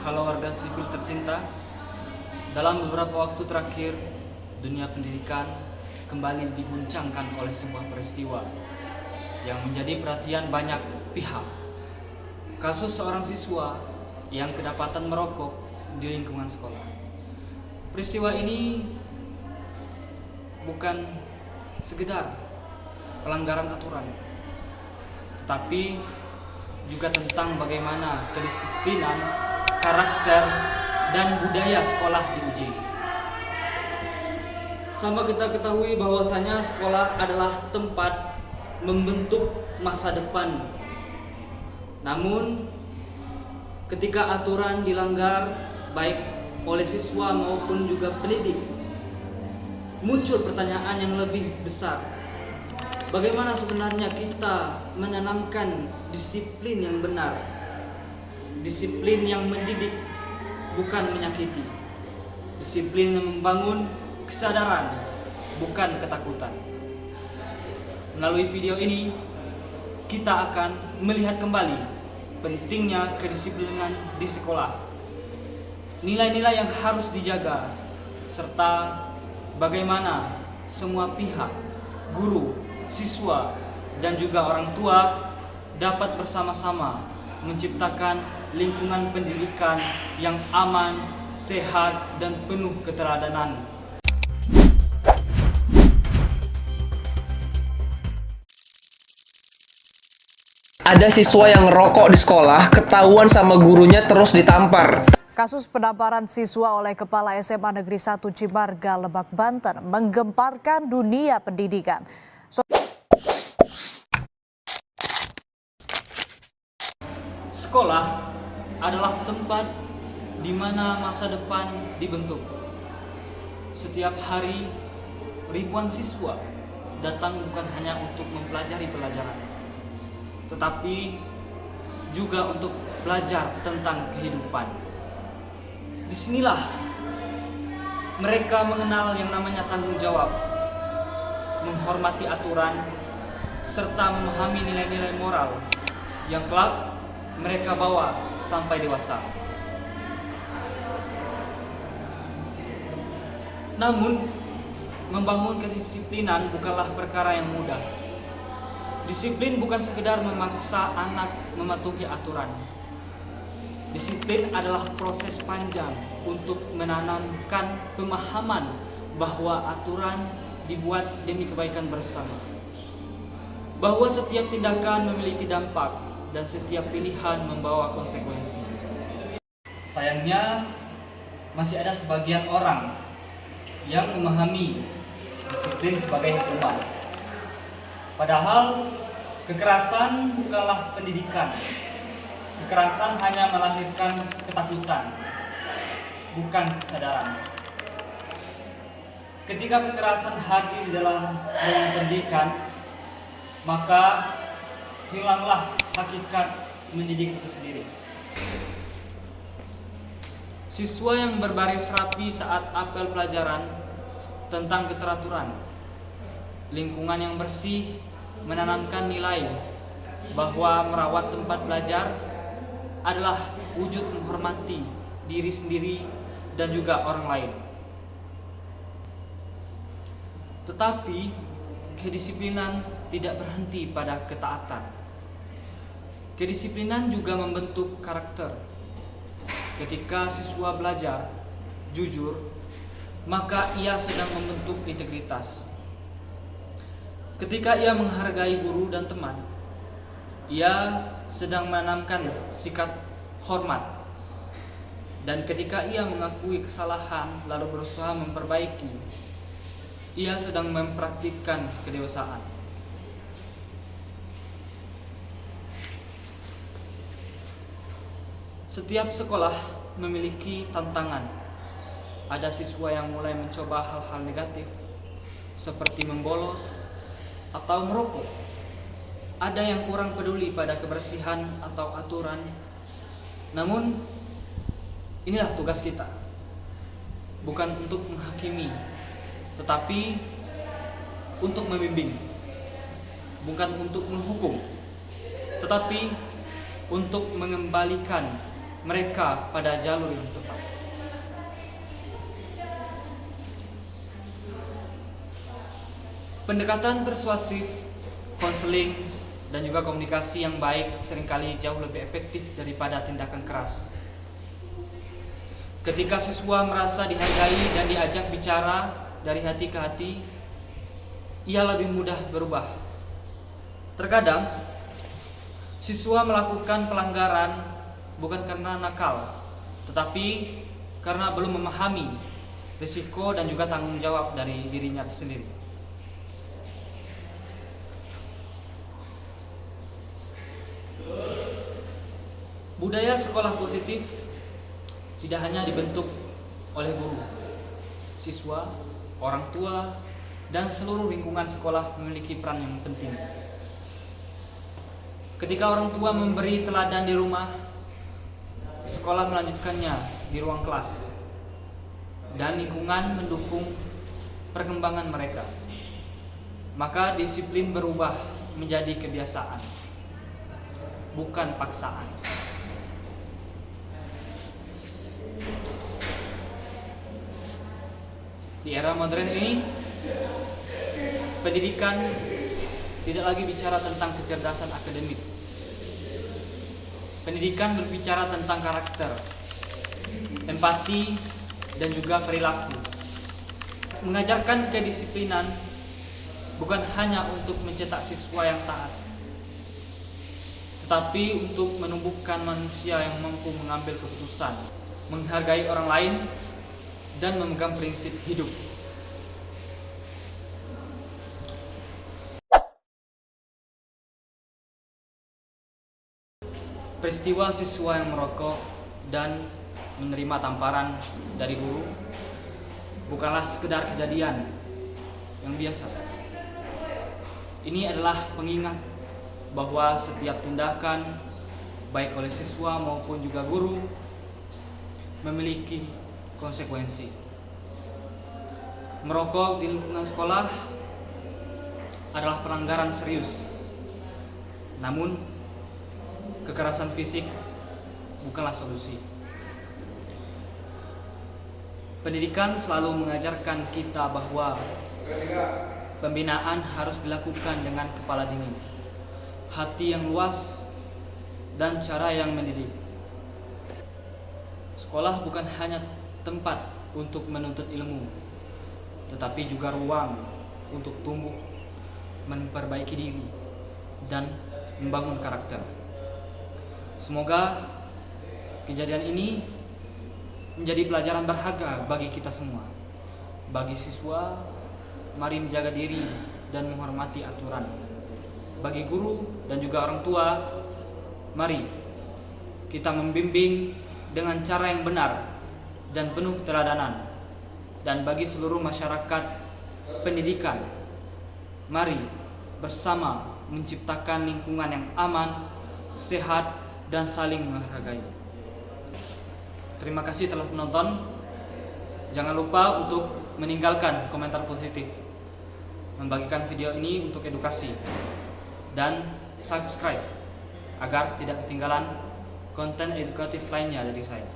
Halo warga sipil tercinta, dalam beberapa waktu terakhir, dunia pendidikan kembali diguncangkan oleh sebuah peristiwa yang menjadi perhatian banyak pihak. Kasus seorang siswa yang kedapatan merokok di lingkungan sekolah. Peristiwa ini bukan sekedar pelanggaran aturan, tetapi juga tentang bagaimana kedisiplinan, karakter, dan budaya sekolah diuji. Sama kita ketahui bahwasanya sekolah adalah tempat membentuk masa depan. Namun, ketika aturan dilanggar baik oleh siswa maupun juga pendidik, muncul pertanyaan yang lebih besar. Bagaimana sebenarnya kita menanamkan disiplin yang benar, disiplin yang mendidik, bukan menyakiti, disiplin yang membangun kesadaran, bukan ketakutan. Melalui video ini, kita akan melihat kembali pentingnya kedisiplinan di sekolah, nilai-nilai yang harus dijaga, serta bagaimana semua pihak, guru, siswa, dan juga orang tua dapat bersama-sama menciptakan lingkungan pendidikan yang aman, sehat, dan penuh keteladanan. Ada siswa yang ngerokok di sekolah, ketahuan sama gurunya terus ditampar. Kasus penamparan siswa oleh Kepala SMA Negeri 1 Cimarga, Lebak, Banten menggemparkan dunia pendidikan. Sekolah adalah tempat di mana masa depan dibentuk. Setiap hari, ribuan siswa datang bukan hanya untuk mempelajari pelajaran, tetapi juga untuk belajar tentang kehidupan. Disinilah mereka mengenal yang namanya tanggung jawab, menghormati aturan, serta memahami nilai-nilai moral yang kelak mereka bawa sampai dewasa. Namun, membangun kedisiplinan bukanlah perkara yang mudah. Disiplin bukan sekedar memaksa anak mematuhi aturan. Disiplin adalah proses panjang untuk menanamkan pemahaman bahwa aturan dibuat demi kebaikan bersama. Bahwa setiap tindakan memiliki dampak dan setiap pilihan membawa konsekuensi. Sayangnya, masih ada sebagian orang yang memahami disiplin sebagai hukuman. Padahal, kekerasan bukanlah pendidikan. Kekerasan hanya melahirkan ketakutan, bukan kesadaran. Ketika kekerasan hadir dalam pendidikan, maka hilanglah hakikat mendidik itu sendiri. Siswa yang berbaris rapi saat apel pelajaran tentang keteraturan, lingkungan yang bersih, menanamkan nilai bahwa merawat tempat belajar adalah wujud menghormati diri sendiri dan juga orang lain. Tetapi kedisiplinan tidak berhenti pada ketaatan. Kedisiplinan juga membentuk karakter. Ketika siswa belajar jujur, maka ia sedang membentuk integritas. Ketika ia menghargai guru dan teman, ia sedang menanamkan sikap hormat. Dan ketika ia mengakui kesalahan lalu berusaha memperbaiki, ia sedang mempraktikkan kedewasaan. Setiap sekolah memiliki tantangan. Ada siswa yang mulai mencoba hal-hal negatif, seperti membolos atau merokok. Ada yang kurang peduli pada kebersihan atau aturan. Namun, inilah tugas kita. Bukan untuk menghakimi, tetapi untuk membimbing. Bukan untuk menghukum, tetapi untuk mengembalikan mereka pada jalur yang tepat. Pendekatan persuasif, konseling, dan juga komunikasi yang baik seringkali jauh lebih efektif daripada tindakan keras. Ketika siswa merasa dihargai dan diajak bicara dari hati ke hati, ia lebih mudah berubah. Terkadang, siswa melakukan pelanggaran bukan karena nakal, tetapi karena belum memahami risiko dan juga tanggung jawab dari dirinya sendiri. Budaya sekolah positif tidak hanya dibentuk oleh guru, siswa, orang tua, dan seluruh lingkungan sekolah memiliki peran yang penting. Ketika orang tua memberi teladan di rumah, sekolah melanjutkannya di ruang kelas, dan lingkungan mendukung perkembangan mereka. Maka disiplin berubah menjadi kebiasaan, bukan paksaan. Di era modern ini, pendidikan tidak lagi bicara tentang kecerdasan akademik. Pendidikan berbicara tentang karakter, empati, dan juga perilaku. Mengajarkan kedisiplinan bukan hanya untuk mencetak siswa yang taat, tetapi untuk menumbuhkan manusia yang mampu mengambil keputusan, menghargai orang lain, dan memegang prinsip hidup. Peristiwa siswa yang merokok dan menerima tamparan dari guru bukanlah sekedar kejadian yang biasa. Ini adalah pengingat bahwa setiap tindakan, baik oleh siswa maupun juga guru, memiliki konsekuensi. Merokok di lingkungan sekolah adalah pelanggaran serius. Namun, kekerasan fisik bukanlah solusi. Pendidikan selalu mengajarkan kita bahwa pembinaan harus dilakukan dengan kepala dingin, hati yang luas, dan cara yang mendidik. Sekolah bukan hanya tempat untuk menuntut ilmu, tetapi juga ruang untuk tumbuh, memperbaiki diri, dan membangun karakter. Semoga kejadian ini menjadi pelajaran berharga bagi kita semua. Bagi siswa, mari menjaga diri dan menghormati aturan. Bagi guru dan juga orang tua, mari kita membimbing dengan cara yang benar dan penuh keteladanan. Dan bagi seluruh masyarakat pendidikan, mari bersama menciptakan lingkungan yang aman, sehat, dan saling menghargai. Terima kasih telah menonton. Jangan lupa untuk meninggalkan komentar positif, membagikan video ini untuk edukasi, dan subscribe agar tidak ketinggalan konten edukatif lainnya dari saya.